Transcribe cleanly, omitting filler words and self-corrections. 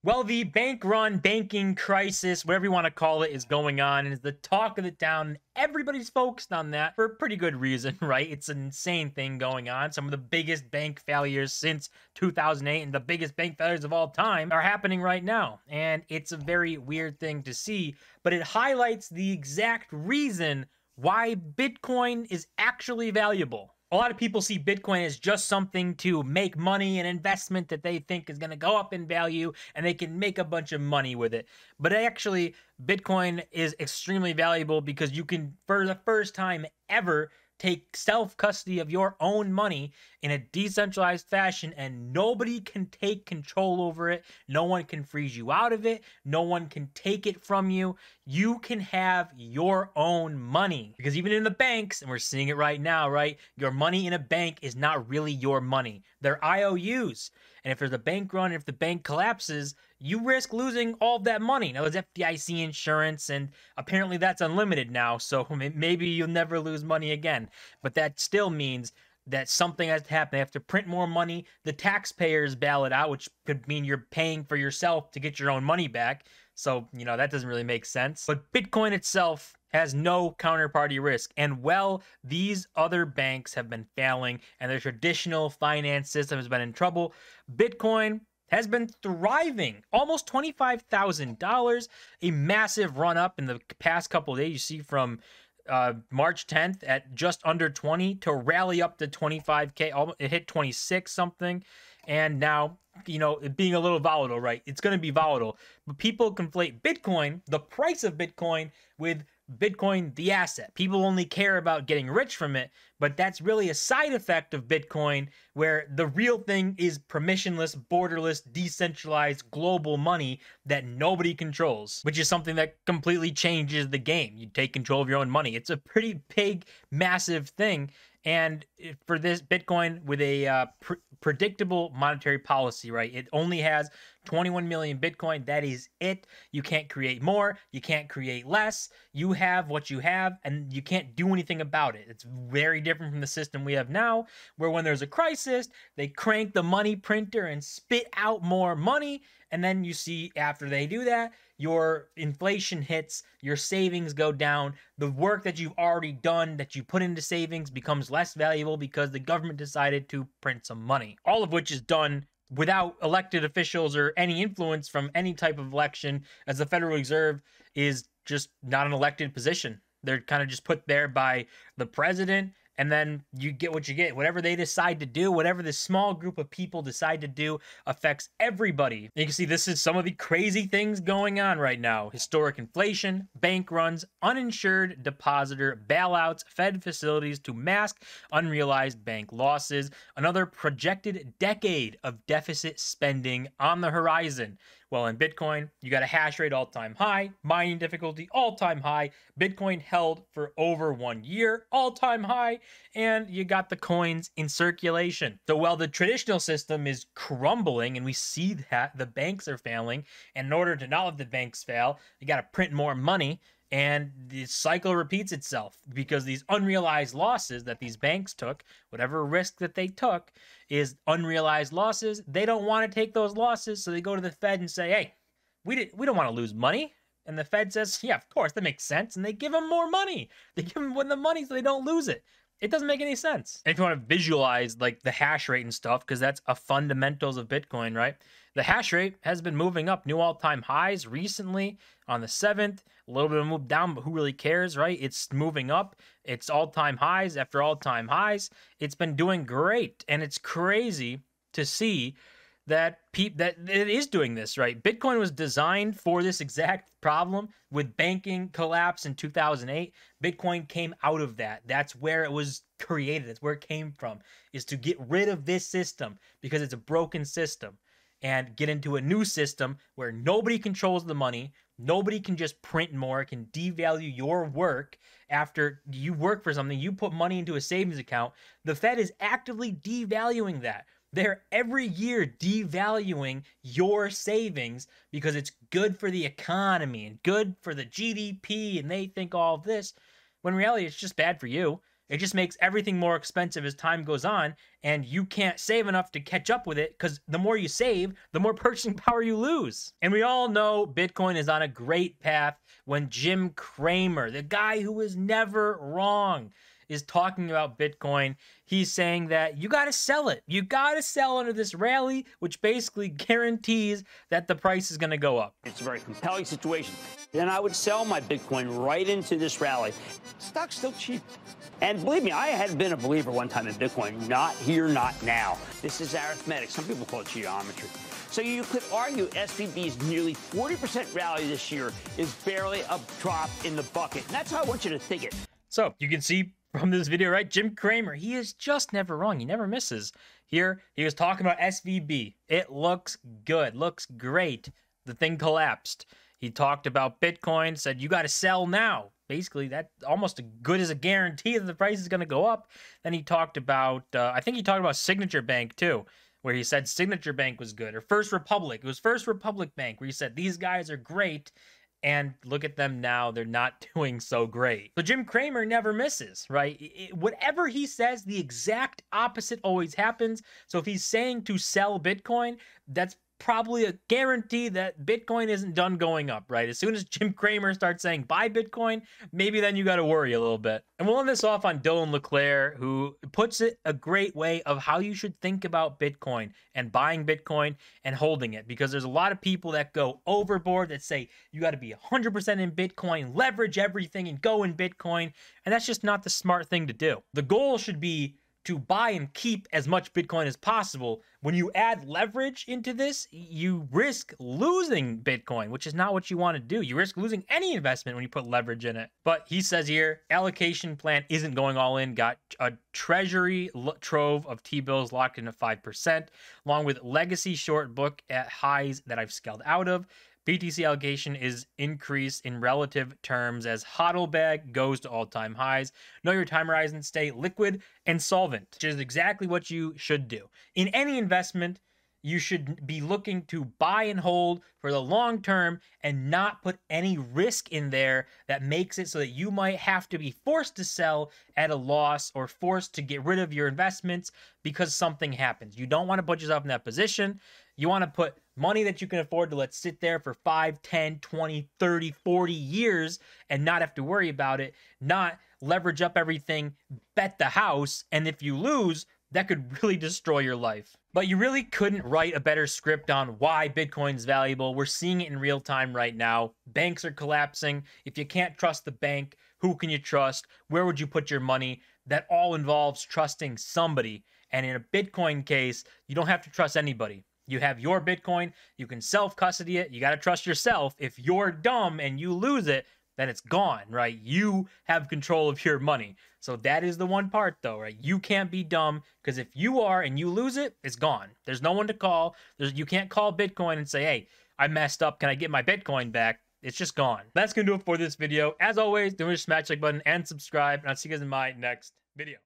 Well, the bank run, banking crisis, whatever you want to call it, is going on and is the talk of the town. Everybody's focused on that for a pretty good reason, right? It's an insane thing going on. Some of the biggest bank failures since 2008 and the biggest bank failures of all time are happening right now. And it's a very weird thing to see, but it highlights the exact reason why Bitcoin is actually valuable. A lot of people see Bitcoin as just something to make money, an investment that they think is going to go up in value and they can make a bunch of money with it. But actually, Bitcoin is extremely valuable because you can, for the first time ever, take self-custody of your own money in a decentralized fashion, and nobody can take control over it. No one can freeze you out of it. No one can take it from you. You can have your own money, because even in the banks, and we're seeing it right now, right? Your money in a bank is not really your money. They're IOUs. And if there's a bank run, if the bank collapses, you risk losing all of that money. Now, there's FDIC insurance, and apparently that's unlimited now, so maybe you'll never lose money again. But that still means that something has to happen. They have to print more money. The taxpayers bail it out, which could mean you're paying for yourself to get your own money back. So, that doesn't really make sense. But Bitcoin itself has no counterparty risk. And these other banks have been failing and their traditional finance system has been in trouble, Bitcoin has been thriving. Almost $25,000, a massive run up in the past couple of days. You see from March 10th at just under 20 to rally up to 25K. It hit 26 something. And now, it being a little volatile, right? It's going to be volatile. But people conflate Bitcoin, the price of Bitcoin, with Bitcoin, the asset. People only care about getting rich from it, but that's really a side effect of Bitcoin, where the real thing is permissionless, borderless, decentralized global money that nobody controls, which is something that completely changes the game. You take control of your own money. It's a pretty big, massive thing. And for this Bitcoin with a predictable monetary policy, right? It only has 21 million Bitcoin. That is it. You can't create more. You can't create less. You have what you have, and you can't do anything about it. It's very different from the system we have now, where when there's a crisis, they crank the money printer and spit out more money. And then you see after they do that, your inflation hits, your savings go down, the work that you've already done that you put into savings becomes less valuable because the government decided to print some money. All of which is done without elected officials or any influence from any type of election, as the Federal Reserve is just not an elected position. They're kind of just put there by the president, and then you get what you get. Whatever they decide to do, whatever this small group of people decide to do, affects everybody. And you can see this is some of the crazy things going on right now. Historic inflation, bank runs, uninsured depositor bailouts, Fed facilities to mask unrealized bank losses, another projected decade of deficit spending on the horizon. Well, in Bitcoin, you got a hash rate all-time high, mining difficulty all-time high, Bitcoin held for over 1 year, all-time high, and you got the coins in circulation. So while the traditional system is crumbling and we see that the banks are failing, and in order to not let the banks fail, you got to print more money, and the cycle repeats itself because these unrealized losses that these banks took, whatever risk that they took, is unrealized losses. They don't want to take those losses, so they go to the Fed and say, hey, we don't want to lose money. And the Fed says, yeah, of course, that makes sense. And they give them more money. They give them the money so they don't lose it. It doesn't make any sense. And if you want to visualize like the hash rate and stuff, because that's a fundamentals of Bitcoin, right? The hash rate has been moving up, new all-time highs recently on the 7th. A little bit of a move down, but who really cares, right? It's moving up. It's all-time highs after all-time highs. It's been doing great, and it's crazy to see that it is doing this, right? Bitcoin was designed for this exact problem with banking collapse in 2008. Bitcoin came out of that. That's where it was created. That's where it came from, is to get rid of this system because it's a broken system and get into a new system where nobody controls the money. Nobody can just print more, can devalue your work after you work for something. You put money into a savings account. The Fed is actively devaluing that. They're every year devaluing your savings because it's good for the economy and good for the GDP, and they think all of this, when in reality it's just bad for you It just makes everything more expensive as time goes on, and you can't save enough to catch up with it, because the more you save, the more purchasing power you lose. And we all know Bitcoin is on a great path when Jim Cramer, the guy who is never wrong, is talking about Bitcoin. He's saying that you got to sell it. You got to sell under this rally, which basically guarantees that the price is going to go up. It's a very compelling situation. Then I would sell my Bitcoin right into this rally. Stock's still cheap. And believe me, I had been a believer one time in Bitcoin. Not here, not now. This is arithmetic. Some people call it geometry. So you could argue SVB's nearly 40% rally this year is barely a drop in the bucket. And that's how I want you to think it. So you can see from this video, right? Jim Cramer, he is just never wrong. He never misses. Here, he was talking about SVB. It looks good, looks great. The thing collapsed. He talked about Bitcoin, said you got to sell now. Basically, that's almost as good as a guarantee that the price is going to go up. Then he talked about, I think he talked about Signature Bank too, where he said Signature Bank was good, or First Republic. It was First Republic Bank, where he said these guys are great. And look at them now, they're not doing so great. So Jim Cramer never misses, right? Whatever he says, the exact opposite always happens. So if he's saying to sell Bitcoin, that's probably a guarantee that Bitcoin isn't done going up, right? As soon as Jim Cramer starts saying buy Bitcoin, maybe then you got to worry a little bit. And we'll end this off on Dylan LeClaire, who puts it a great way of how you should think about Bitcoin and buying Bitcoin and holding it, because there's a lot of people that go overboard that say you got to be 100% in Bitcoin, leverage everything and go in Bitcoin. And that's just not the smart thing to do. The goal should be to buy and keep as much Bitcoin as possible. When you add leverage into this, you risk losing Bitcoin, which is not what you want to do. You risk losing any investment when you put leverage in it. But he says here, allocation plan isn't going all in. Got a treasury trove of T-bills locked in at 5%, along with legacy short book at highs that I've scaled out of. BTC allocation is increased in relative terms as HODL bag goes to all-time highs. Know your time horizon, stay liquid and solvent, which is exactly what you should do. In any investment, you should be looking to buy and hold for the long term and not put any risk in there that makes it so that you might have to be forced to sell at a loss or forced to get rid of your investments because something happens. You don't want to put yourself in that position. You want to put money that you can afford to let sit there for 5, 10, 20, 30, 40 years and not have to worry about it, not leverage up everything, bet the house, and if you lose, that could really destroy your life. But you really couldn't write a better script on why Bitcoin's valuable. We're seeing it in real time right now. Banks are collapsing. If you can't trust the bank, who can you trust? Where would you put your money? That all involves trusting somebody. And in a Bitcoin case, you don't have to trust anybody. You have your Bitcoin, you can self-custody it, you got to trust yourself. If you're dumb and you lose it, then it's gone, right? You have control of your money. So that is the one part though, right? You can't be dumb, because if you are and you lose it, it's gone. There's no one to call. You can't call Bitcoin and say, hey, I messed up, can I get my Bitcoin back? It's just gone. That's going to do it for this video. As always, don't forget to smash the like button and subscribe, and I'll see you guys in my next video.